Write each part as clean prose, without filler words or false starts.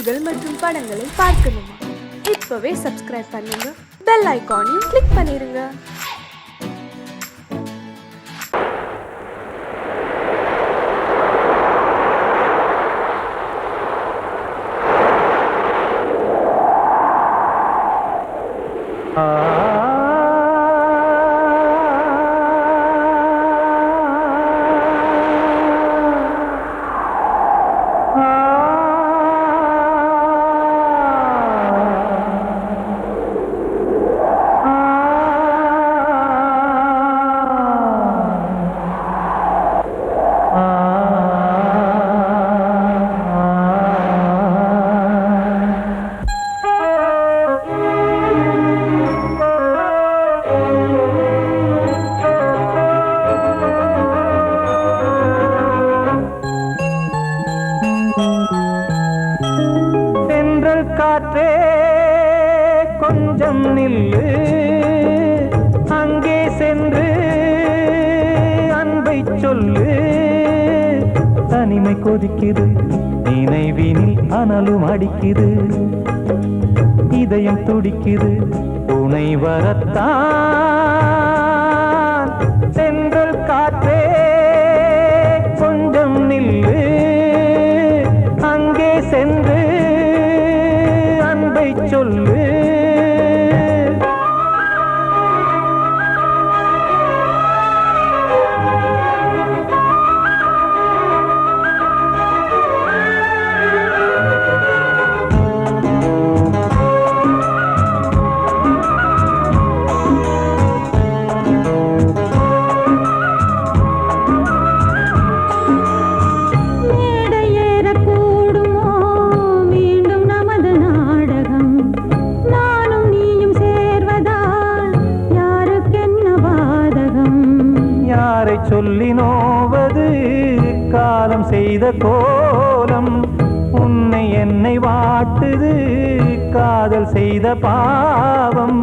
செய்திகள் மற்றும் படங்களை பார்க்கணுமா? இப்பவே சப்ஸ்கிரைப் பண்ணுங்க, பெல் ஐகானையும் கிளிக் பண்ணிருங்க. காற்றே கொஞ்சம் நில்லு, அங்கே சென்று அன்பை சொல்லு. தனிமை கொதிக்குது, நினைவினில் அனலும் அடிக்குது, இதயம் துடிக்குது, துணை வரத்தான். சென்றல் காற்றே கொஞ்சம் நில்லு, அங்கே சென்று சொல்லு. சொல்லி நோவது காலம் செய்த கோலம், உன்னை என்னை வாட்டுது காதல் செய்த பாவம்.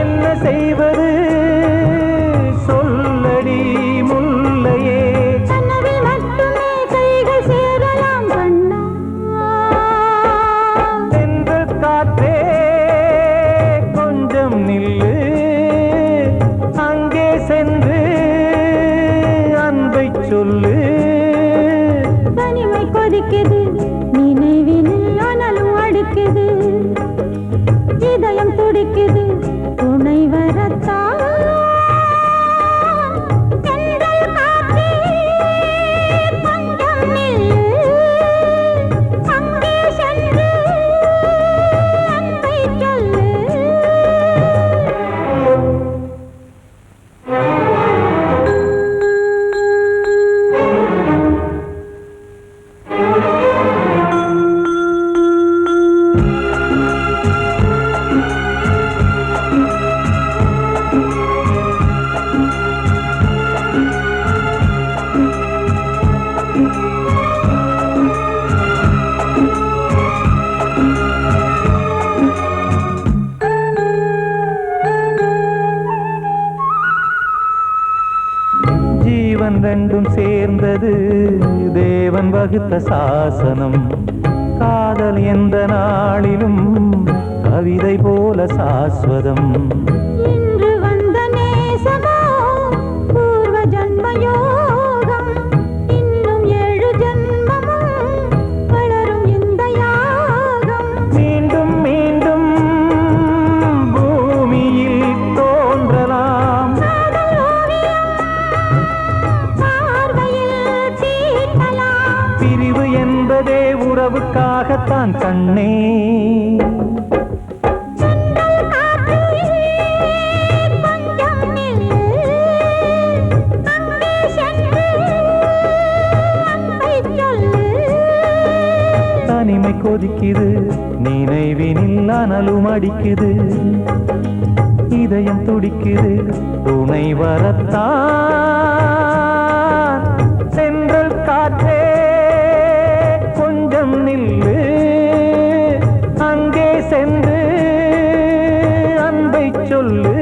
என்ன செய்வது சொல்லடி முல்லையே, சென்று காற்றே நில்லு, அங்கே சென்று அன்பை சொல்லு. தனிமை கொதிக்குது, நினைவினில் அனலும் அடிக்குது, இதயம் துடிக்குது, துணை வரத்தான். ஜீவன் ரெண்டும் சேர்ந்தது தேவன் வகுத்த சாசனம். காதல் எந்த நாளிலும் கவிதை போல சாஸ்வதம். இன்று வந்த நேசமோ பூர்வ ஜன்ம யோகம், இன்னும் 7 ஜன்மமும் வளரும் இந்த யாகம். மீண்டும் மீண்டும் பூமியில் தோன்றலாம், பிரிவு என்பதே உறவுக்காகத்தான் கண்ணே. தனிமை கொதிக்குது, நினைவினில் அனலும் அடிக்குது, இதயம் துடிக்குது, துணை வரத்தான். சென்றல் காற்றே கொஞ்சம் நில்லு, அங்கே சென்று அன்பை சொல்லு.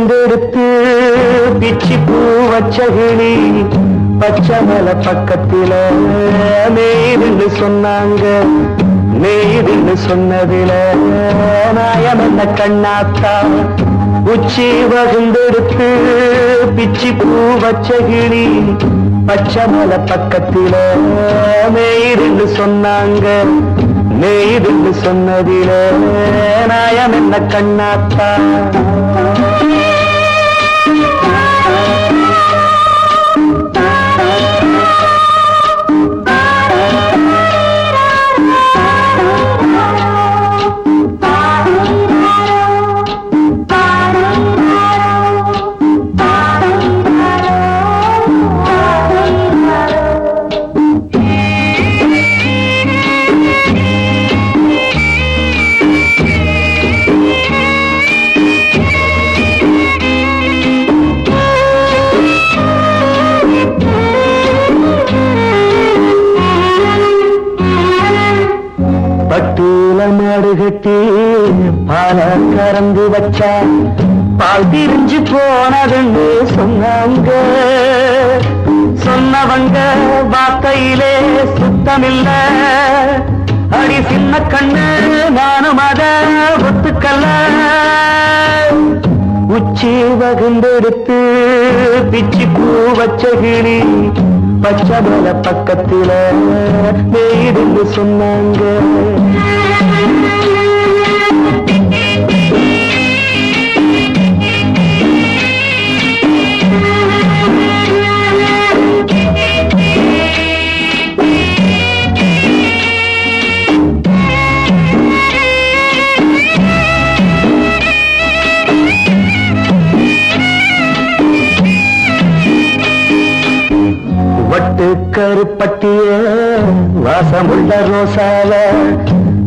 வகுந்தெடுத்து பிச்சி பூ வச்ச கிளி பச்சை மலை பக்கத்தில மேய்துன்னு சொன்னாங்க. மேய்துன்னு சொன்னதில நாயம் என்ன கண்ணாத்தா. உச்சி வகுந்தெடுத்து பிச்சி பூ வச்ச கிளி பச்சை மலை பக்கத்தில மேய்துன்னு சொன்னாங்க. மேய்துன்னு சொன்னதில நாயம் என்ன கண்ணாத்தா. பட்டூல மாடு கட்டி பால கறந்து வச்சா பால் திரிஞ்சு போனதுன்னு சொன்னாங்க. சொன்னவங்க வார்த்தையிலே சுத்தமில்ல. அடி சின்ன கண்ணு நானும் அத ஒத்துக்கல்ல. உச்சி வகுந்தெடுத்து பிச்சி பூ வச்ச கிளி பச்சை மலை பக்கத்தில மேய்துன்னு சொன்னாங்க. வட்டு கருப்பட்டிய வாசமுள்ள ரோசால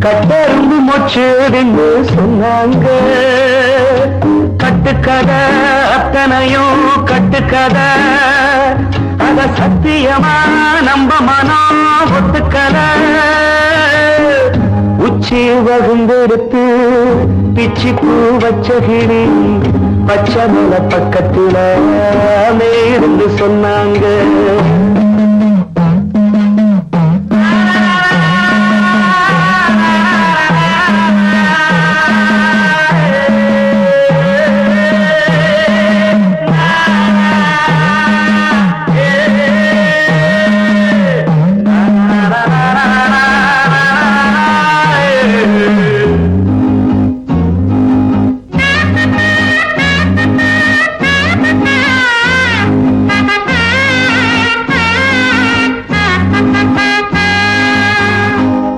கட்டெரும்பு மொச்சுடுன்னு சொன்னாங்க. கட்டுக்கதை அத்தனையும் கட்டுக்கதை. அத சத்தியமா நம்ப மனம் ஒத்துக்கல. உச்சி வகுந்தெடுத்து பிச்சி பூ வச்ச கிளி பச்சை மலை பக்கத்தில மேய்துன்னு சொன்னாங்க.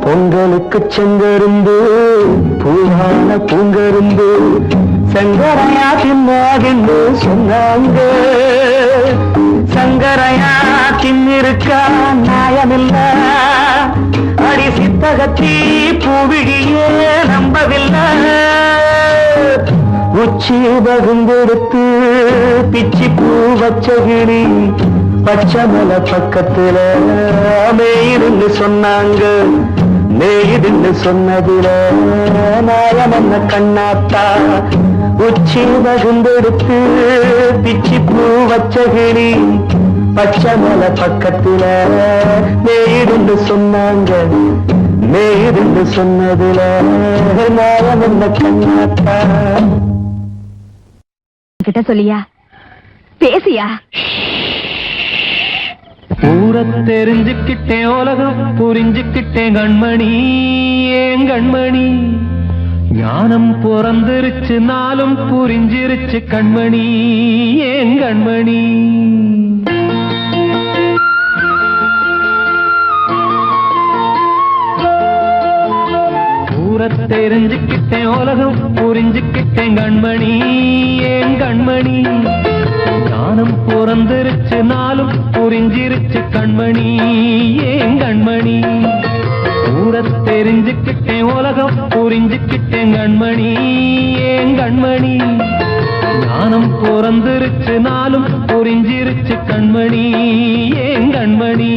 பொங்கலுக்கு செங்கரும்பு பூவான பூங்கரும்பு சங்கரையா தின்னாகின்னு சொன்னாங்க. சங்கரையா தின்னிருக்கா நியாயமில்ல. அடி சித்தகத்தி பூவிழியே நம்பவில்லை. உச்சி வகுந்தெடுத்து பிச்சி பூ வச்ச கிளி பச்சை மலை பக்கத்தில மேய்துன்னு சொன்னாங்க. மேய்துன்னு சொன்னதில நாயம் என்ன கண்ணாத்தா. உச்சி வகுந்தெடுத்து பிச்சி பூ வச்ச கிளி பச்சை மலை பக்கத்தில மேய்துன்னு சொன்னாங்க. மேய்துன்னு சொன்னதில நாயம் என்ன கண்ணாத்தா. கிட்ட சொல்லியா பேசியா? ஊரை தெரிஞ்சுக்கிட்டேன் உலகம் புரிஞ்சுக்கிட்டேன் கண்மணி ஏன் கண்மணி. ஞானம் பிறந்திருச்சு நாளும் புரிஞ்சிருச்சு கண்மணி ஏன் கண்மணி. ஊரை தெரிஞ்சுக்கிட்டேன் உலகம் புரிஞ்சுக்கிட்டேன் கண்மணி ஏன் கண்மணி. ஞானம் பிறந்திருச்சு நாளும் புரிஞ்சிருச்சு கண்மணி ஏன் கண்மணி. ஊரை தெரிஞ்சுக்கிட்டேன் உலகம் புரிஞ்சுக்கிட்டேன் கண்மணி ஏன் கண்மணி. ஞானம் பிறந்திருச்சு நாளும் புரிஞ்சிருச்சு கண்மணி ஏன் கண்மணி.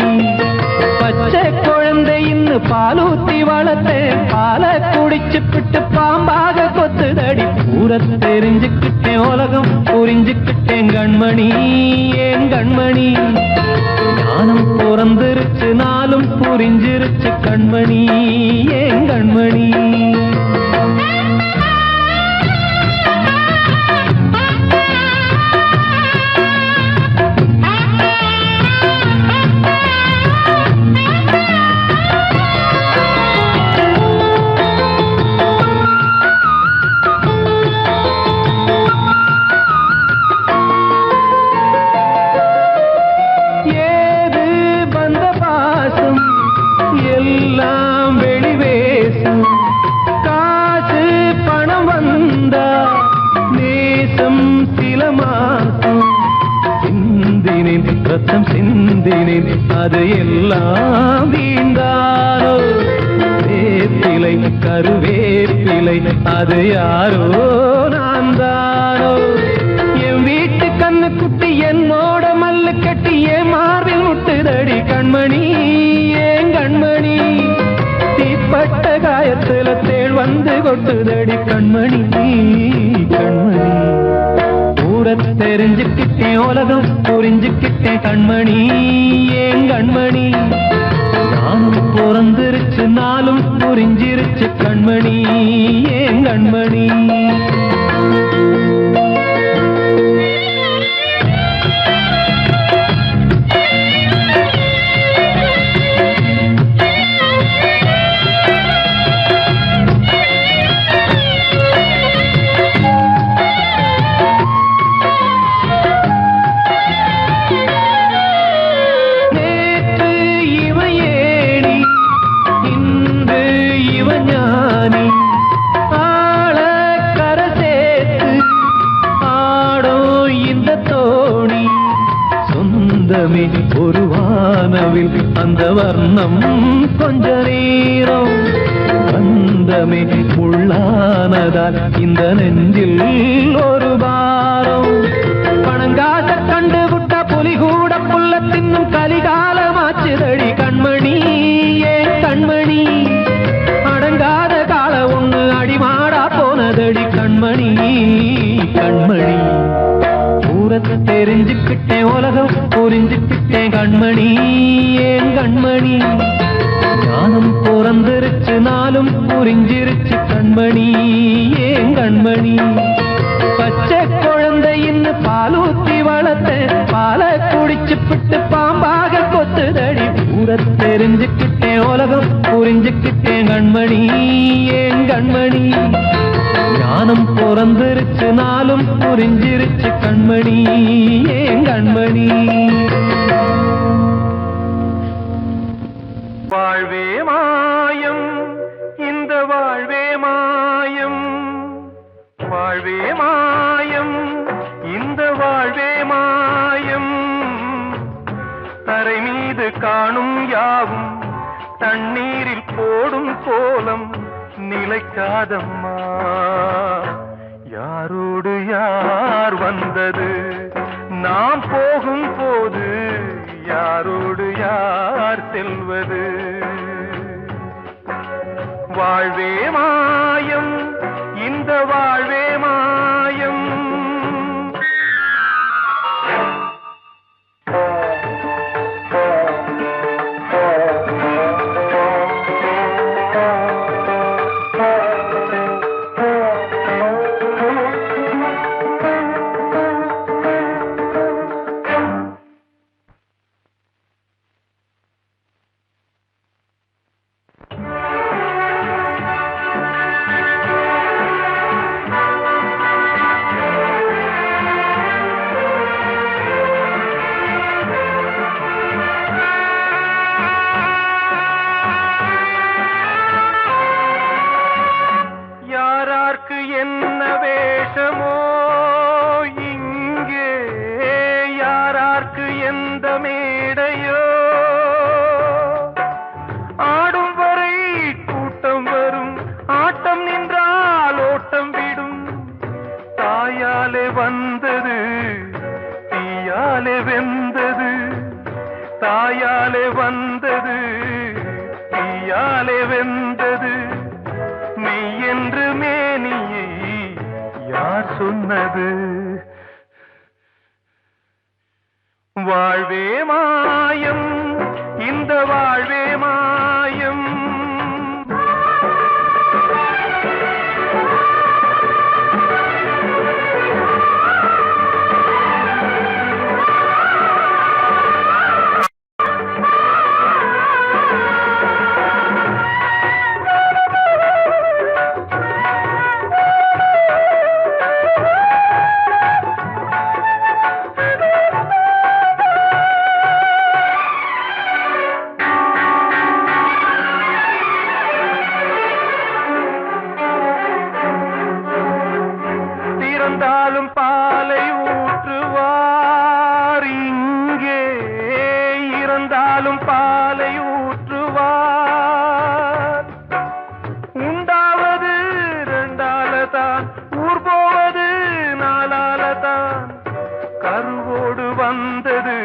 பச்சை குழந்தையின் இன்னும் பாலூத்தி வளர்த்தேன் பாலை குடிச்சு பிட்டு பாம்பாக கொத்துதடி ஊர தெரிஞ்சுக்கிட்டேன் உலகம் புரிஞ்சுக்கிட்டேன் கண்மணி ஏன் கண்மணி ஞானம் பிறந்திருச்சு நாளும் புரிஞ்சிருச்சு கண்மணி ஏன் கண்மணி எல்லாம் வெளிவேசம் காசு பணம் வந்தா நேசம் சில மாசம் சிந்தினேன் ரத்தம் சிந்தினேன் அது எல்லாம் வீண்டாரோ வேப்பிலை கருவேப்பிலை அது யாரோ நான் தானோ என் வீட்டு கண்ணு குட்டி என்னோட மல்லு கட்டி என் மார்பில் முட்டுதடி கண்மணி கண்மணி தீப்பட்ட காயத்துல தேள் வந்து கொட்டுதடி கண்மணி கண்மணி ஊர தெரிஞ்சுக்கிட்டேன் உலகம் புரிஞ்சுக்கிட்டேன் கண்மணி ஏன் கண்மணி நானும் பிறந்திருச்சு நாளும் புரிஞ்சிருச்சு கண்மணி ஏன் கண்மணி ஒரு வானவில் அந்த வர்ணம் கொஞ்ச நேரம் வந்தமே உள்ளானதால் இந்த நெஞ்சில் ஒரு பாரம் பணங்காச கண்டு விட்ட புலி கூட புல்ல தின்னும் கலிகாலமாச்சுதடி கண்மணி ஏன் கண்மணி அடங்காத கால ஒண்ணு அடிமாடா போனதடி கண்மணி கண்மணி தெரிஞ்சுக்கிட்டேன் உலகம் புரிஞ்சுக்கிட்டேன் கண்மணி ஏன் கண்மணி ஞானம் பிறந்திருச்சு நாளும் புரிஞ்சிருச்சு கண்மணி ஏன் கண்மணி பச்சை குழந்தை இன்னும் பாலூத்தி வளர்த்தேன் பாலை குடிச்சு பிட்டு பாம்பாக கொத்துதடி ஊர தெரிஞ்சுக்கிட்டேன் உலகம் புரிஞ்சுக்கிட்டேன் கண்மணி ஏன் கண்மணி ஞானம் பிறந்திருச்சு நாளும் புரிஞ்சிருச்சு கண்மணி ஏன் கண்மணி வாழ்வே மாயம் இந்த வாழ்வே மாயம் வாழ்வே மாயம் இந்த வாழ்வே மாயம் தரை மீது காணும் யாவும் தண்ணீரில் போடும் கோலம் நிலைக்காதம்மா யாரோடு யார் வந்தது நாம் போகும் போது யாரோடு யார் செல்வது வாழ்வே மாயம் இந்த வாழ்வே மாயம் சொன்னது. வாழ்வே மாயம், இந்த வாழ்வே மாயம். இறந்தாலும் பாலை ஊற்றுவார் இங்கே, இறந்தாலும் பாலை ஊற்றுவார். உண்டாவது ரெண்டாலதான், ஊர் போவது நாலாலதான். கருவோடு வந்தது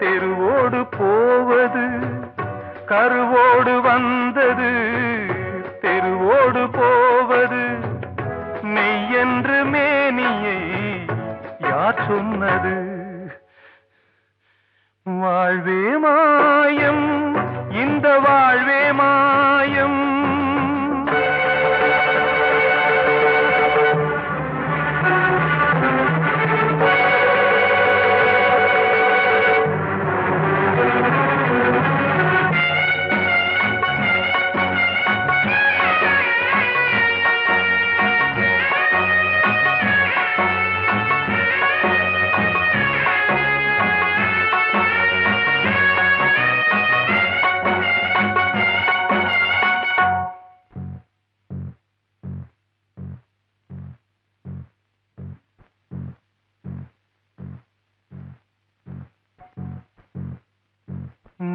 தெருவோடு போவது, கருவோடு வந்தது தெருவோடு போவது. மெய் என்று மேனியை யார் சொன்னது? வாழ்வே மாயம், இந்த வாழ்வே மாயம்.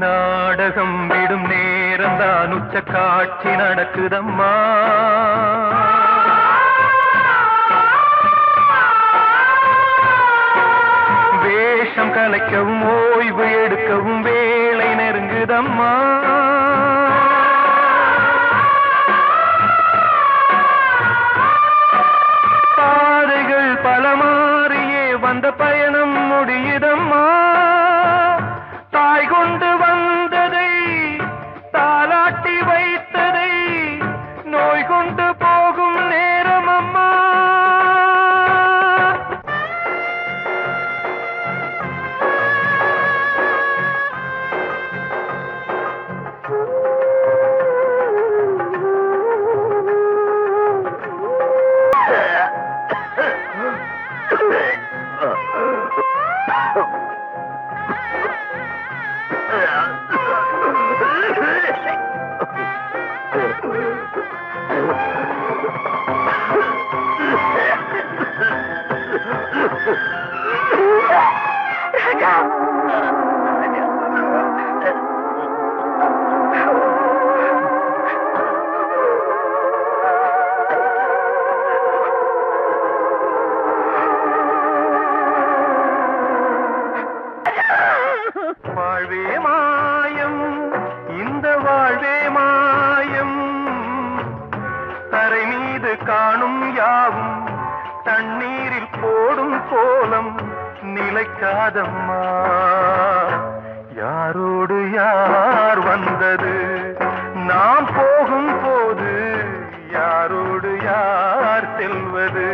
நாடகம் விடும் நேரம்தான் உச்ச காட்சி நடக்குதம்மா. வேஷம் கலைக்கவும் ஓய்வு எடுக்கவும் வேளை நெருங்குதம்மா. பாதைகள் பல மாறியே வந்த பயணம் முடியுதம்மா. தாய் கொண்டு வந்ததை தாலாட்டி வைத்ததை நோய் கொண்டு போகும் நேரம் அம்மா. வாழ்வே மாயம், இந்த வாழ்வே மாயம். தரை மீது காணும் யாவும் தண்ணீரில் போடும் கோலம் நிலைக்காதம்மா. யாரோடு யார் வந்தது நாம் போகும் போது, யாரோடு யார் செல்வது?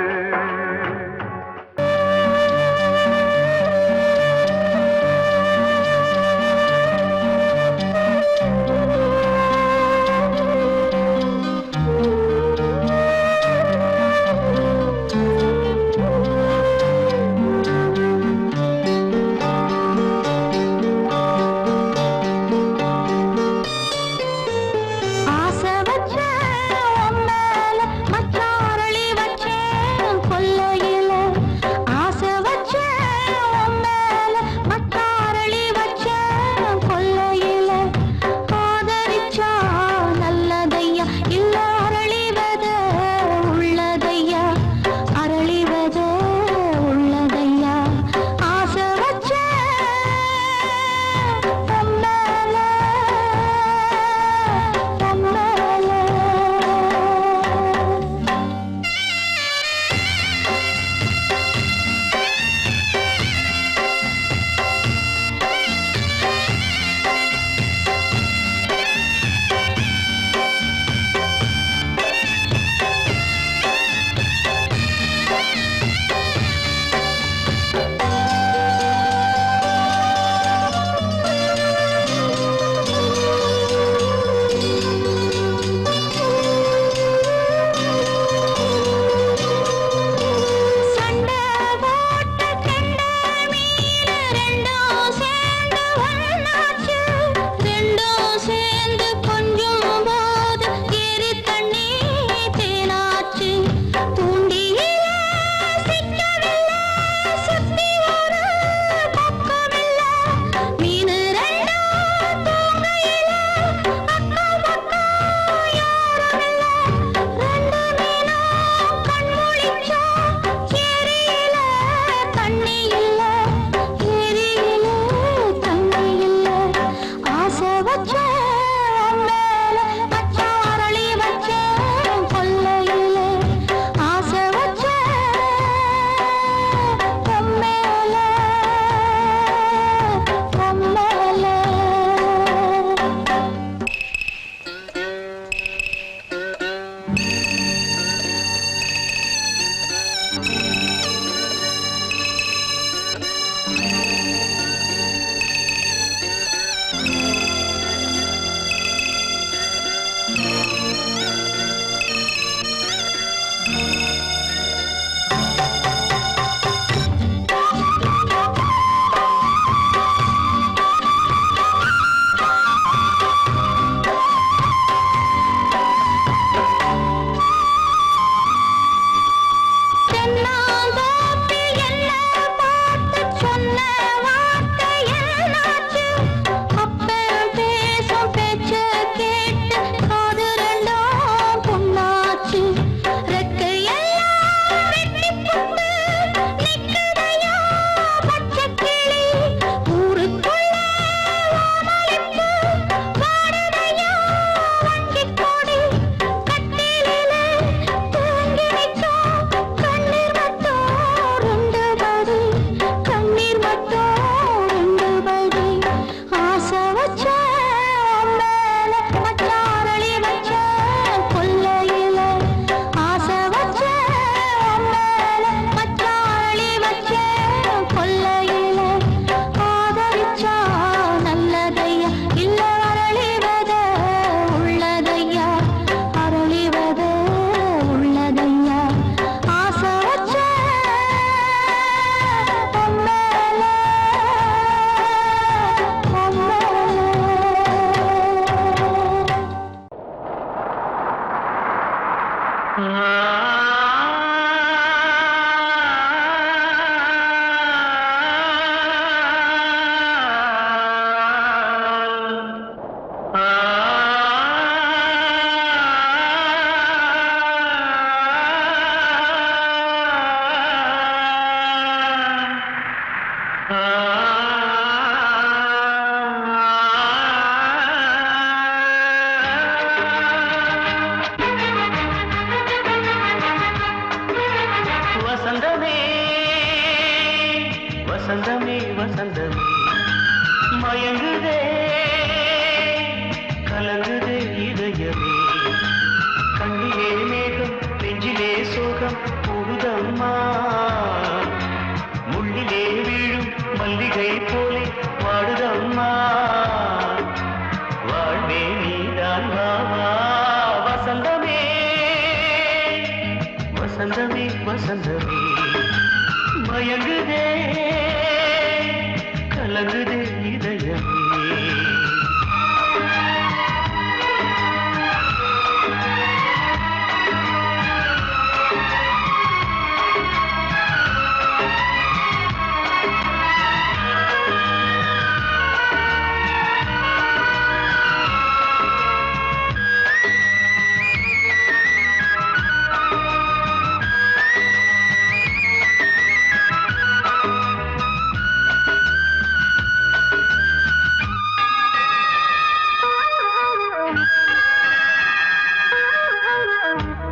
வசந்தமே வசந்தமே வசந்தமே மயங்குதே கலங்குதே இதயமே கண்ணிலே மேகம் நெஞ்சிலே சோகம் கூடுதம்மா முள்ளிலே வீழும் மல்லிகை போலே வாடுதம்மா வாழ்வே நீதான் வாவா வசந்தமே வசந்தமே வசந்தமே மயங்குதே கலங்குதே இதயமே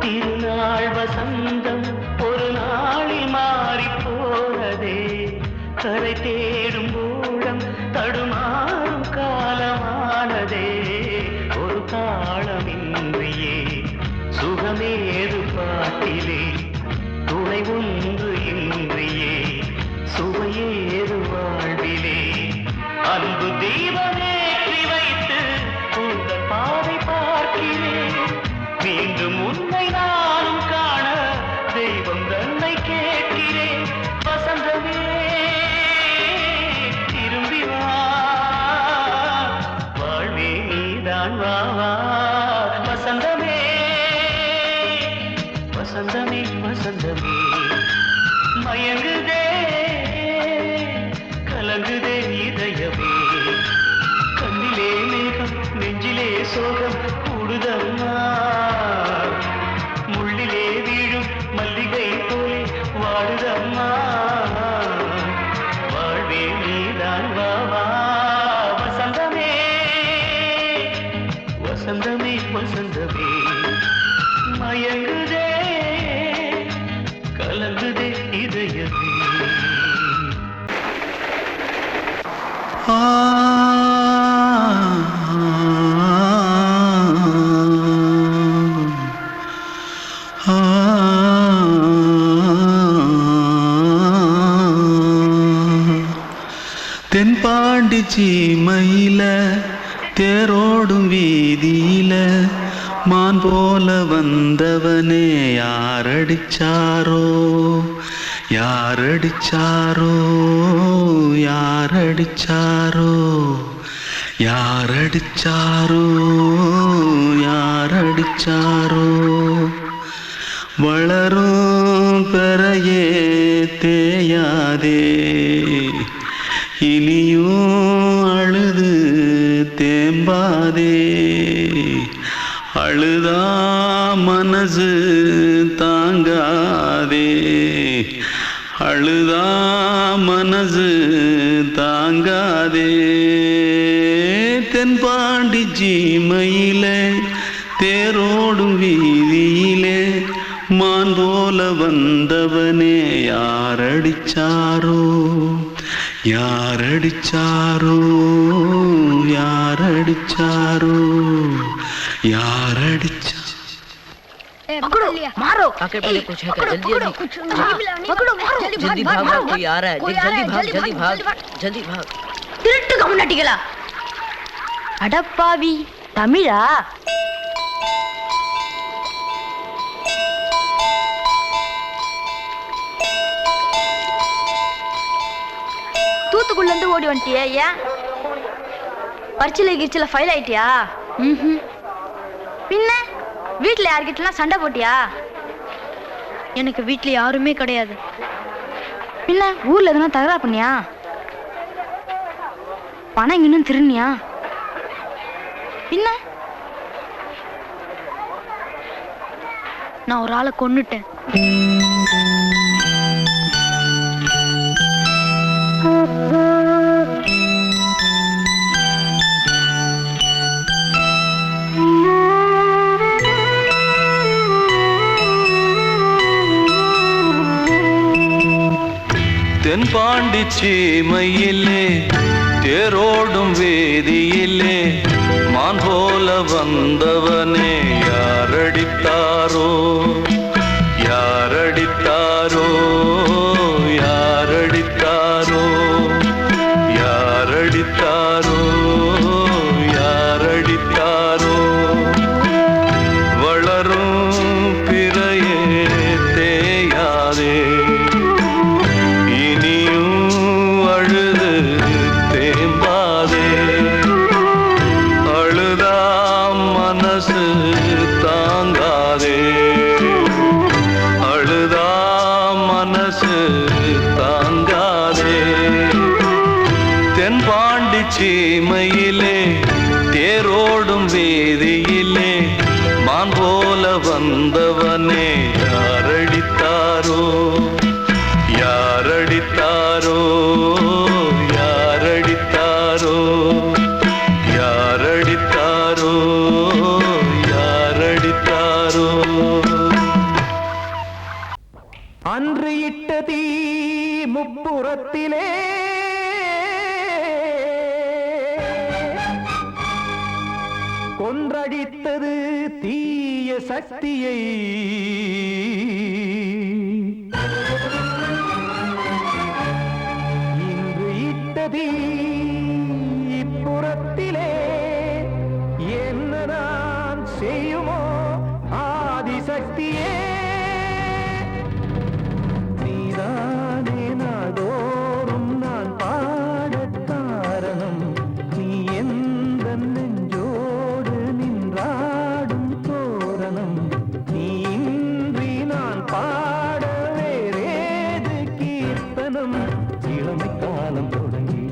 திருநாள் வசந்தம் ஒரு நாளில் மாறி போனதே கரை தேடும் ஊழம் தடுமாறும் காலமானதே ஒரு தாளமின்றியே சுகமேது பாட்டிலே துணை ஒன்று இன்றியே சுவையேது வாழ்விலே அன்பு தீபமேற்றி வைத்து உங்கள் பாதை பார்க்கிறேன் மீண்டும் உன்னை நானும் காண தெய்வம் தன்னை கேட்கிறேன் வசந்தமே திரும்பி வா வாழ்வே நீதான் வா வா வசந்தமே வசந்தமே வசந்தமே மயங்குதே கலங்குதே இதயமே கண்ணிலே மேகம் நெஞ்சிலே சோகம் கூடுதம்மா முள்ளிலே வீழும் மல்லிகை போலே வாடுதம்மா வாழ்வே நீதான் வா வா வசந்தமே வசந்தமே வசந்தமே மயங்குதே கலங்குதே இதயமே தென்பாண்டி சீமையில தேரோடும் வீதியில மான் போல வந்தவனே யாரடிச்சாரோ யாரடிச்சாரோ யாரடிச்சாரோ யாரடிச்சாரோ யாரடிச்சாரோ வளரும் பெறையே தேயாதே இனியும் அழுது தேம்பாதே அழுதா மனசு தாங்காதே அழுதா மனசு தாங்காதே தென்பாண்டி சீமையிலே தேரோடும் வீதியிலே மான் போல வந்தவனே யாரடிச்சாரோ யாரடிச்சாரோ யாரடிச்சாரோ யாரடிச்சா पकड़ो मारो आके पहले कुछ है क्या जल्दी पकड़ो मारो जल्दी भाग भाग कोई आ रहा है जल्दी भाग திருட்டு கம்முனட்டிகளா அடப்பாவி தமிழா தூத்துக்குள்ள இருந்து ஓடி வந்துட்டியா ஏன் பரிச்சையில கிரிச்சில ஃபைல் ஆயிட்டியா பின்ன வீட்டுல யார்கிட்டலாம் சண்டை போட்டியா எனக்கு வீட்டுல யாருமே கிடையாது பின்ன ஊர்ல எதுனா தகராறு பண்ணியா பணம் இன்னும் திருநியா பின்ன நான் ஒரு ஆளை கொன்னுட்டேன் தென்பாண்டி சீமையிலே தேரோடும் வேதியிலே மான் போல வந்தவனே யாரடித்தாரோ யாரடித்தாரோ யாரடித்தாரோ யாரடித்தாரோ யாரடித்தாரோ வளரும் பிறையே தேயாதே இனியும் அழுது தேம்பாதே அழுதாம் மனசு தாங்காதே அழுதாம் மனசு தாங்காதே தென்பாண்டி சீமையிலே தேரோடும் வேதியிலே மான் போல வந்தவனே யாரடித்தாரோ யாரடித்தாரோ யாரடித்தாரோ யாரடித்தாரோ யாரடித்தாரோ அன்று இட்ட தீ முப்புறத்திலே கொன்றடித்தது தீய சக்தியை இன்று இட்ட தீ இப்புறத்திலே என்ன நான் செய்யுமோ ஆதிசக்தியே நீதானே நாடோறும் நான் பாடக் காரணம் நீ எந்த நெஞ்சோடு நின்றாடும் தோரணம் நீ இன்றி நான் பாட வேறேது கீர்த்தனம் இளமை காலம் தொடங்கி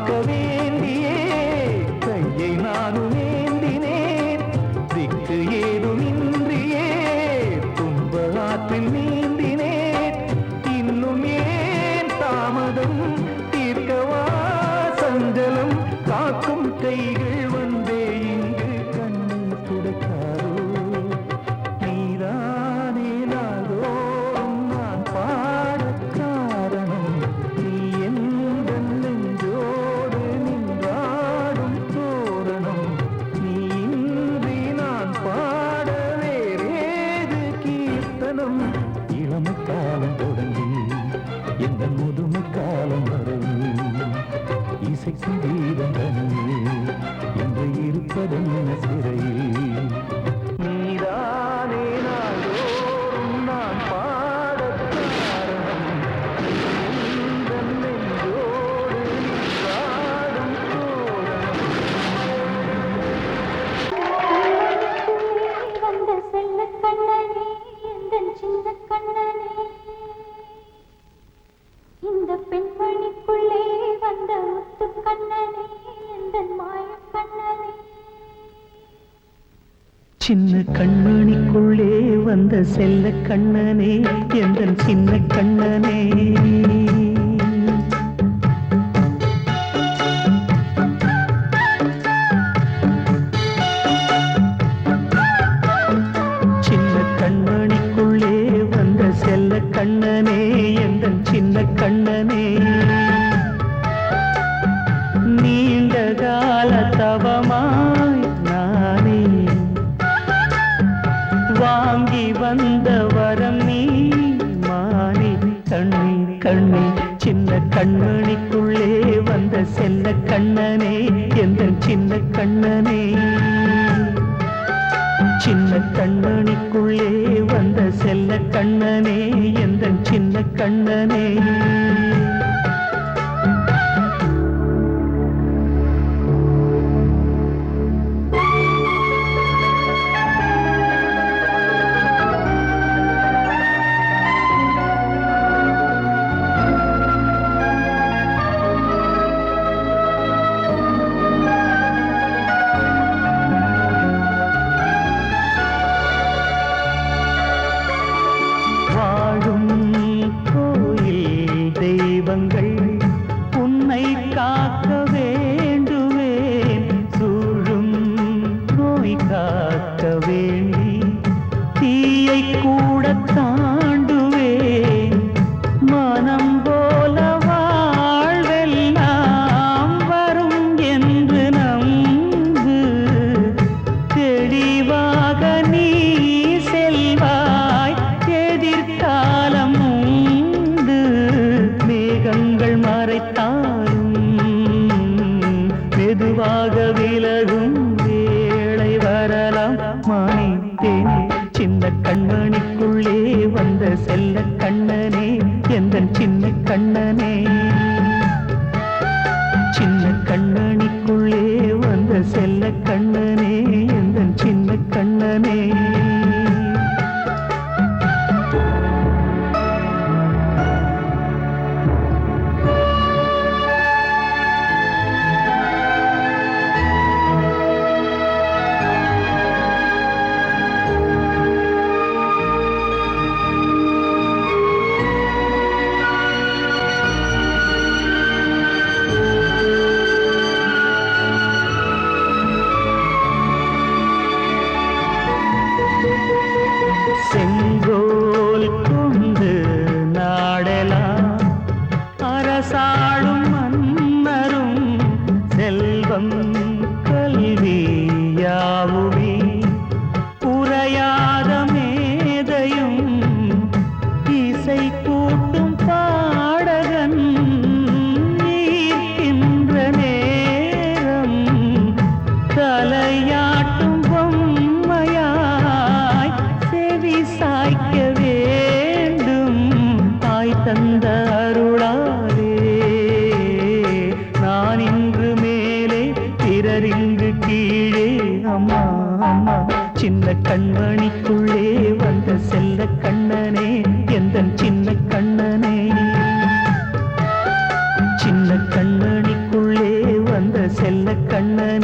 காக்க வேண்டியே கையை நானும் ஏந்தினேன் திக்கு ஏதுமின்றியே துன்ப ஆற்றில் நீந்தினேன் இன்னும் ஏன் தாமதம் தீர்க்கவா சஞ்சலம் காக்கும் கைகள் வந்தே இங்கு கண்ணீர் துடைக்காரோ நீதானே நாள்தோறும் நான் பாடக் காரணம் நீ எந்த நெஞ்சோடு நின்றாடும் தோரணம் நீ இன்றி நான் பாட வேறேது கீர்த்தனம் இளமை காலம் தொடங்கி எந்த முதுமை காலம் வரை இசைக்கும் கீதம் தனியே என்று இருப்பதென்ன சிறையில் நீதானே நாள்தோறும் நான் பாடக் காரணம் எந்த நெஞ்சோடு நின்றாடும் தோரணம் வந்த செல்ல கண்ணனே எந்தன் சின்ன கண்ணனே இந்த பெண்மணிக்குள்ளே வந்த முத்து கண்ணனே எந்தன் மாய கண்ணனே சின்ன கண்மணிக்குள்ளே வந்த செல்ல கண்ணனே எந்தன் சின்ன கண்ணனே சின்ன கண்மணிக்குள்ளே வந்த செல்ல கண்ணனே எந்தன் சின்ன கண்ணனே நீண்ட கால தவமாய் நானே வாங்கி வந்த வரம் நீ மானே கண்ணே கண்ணே சின்ன கண்மணிக்குள்ளே வந்த செல்ல கண்ணனே எந்தன் சின்ன கண்ணனே சின்ன கண்மணிக்குள்ளே வந்த செல்ல கண்ணனே எந்தன் சின்ன கண்ணனே வாழும் கோயில் தெய்வங்கள் உன்னை காக்க வேண்டுவேன் சூழும் நோய் காக்க வேண்டி தீயை கூட தாண்டுவேன் மனம் போல வாழ்வெல்லாம் வரும் என்று நம்பு தெளிவாக நீ செல்வாய் எதிர்காலம் உண்டு மேகங்கள் மறைத்தாலும் மெதுவாக விலகும் வேளை வரலாம் மானே தேனே சின்ன கண்மணிக்குள்ளே வந்த செல்ல கண்ணனே எந்தன் சின்ன கண்ணனே சின்ன கண்ணனிக்குள்ளே வந்த செல்ல கண்ணனே எந்தன் சின்ன கண்ணனே செங்கோல் கொண்டு நாடெல்லாம் அரசாளும் மன்னரும் செல்வம் கல்வி யாவுமே உரையாத மேதையும் இசை கூட்டும் பாடகன் ஈர்க்கின்ற நேரம் தலையாட்டும் பொம்மையாய் செவி சாய்க்க வேண்டும் தாய் தந்த அருளாலே நான் இன்று மேலே பிறர் இங்கு கீழே அம்மா அம்மா சின்ன கண்மணிக்குள்ளே வந்த செல்ல கண்ணனே எந்தன் சின்ன கண்ணனே சின்ன கண்மணிக்குள்ளே செல்ல கண்ணனே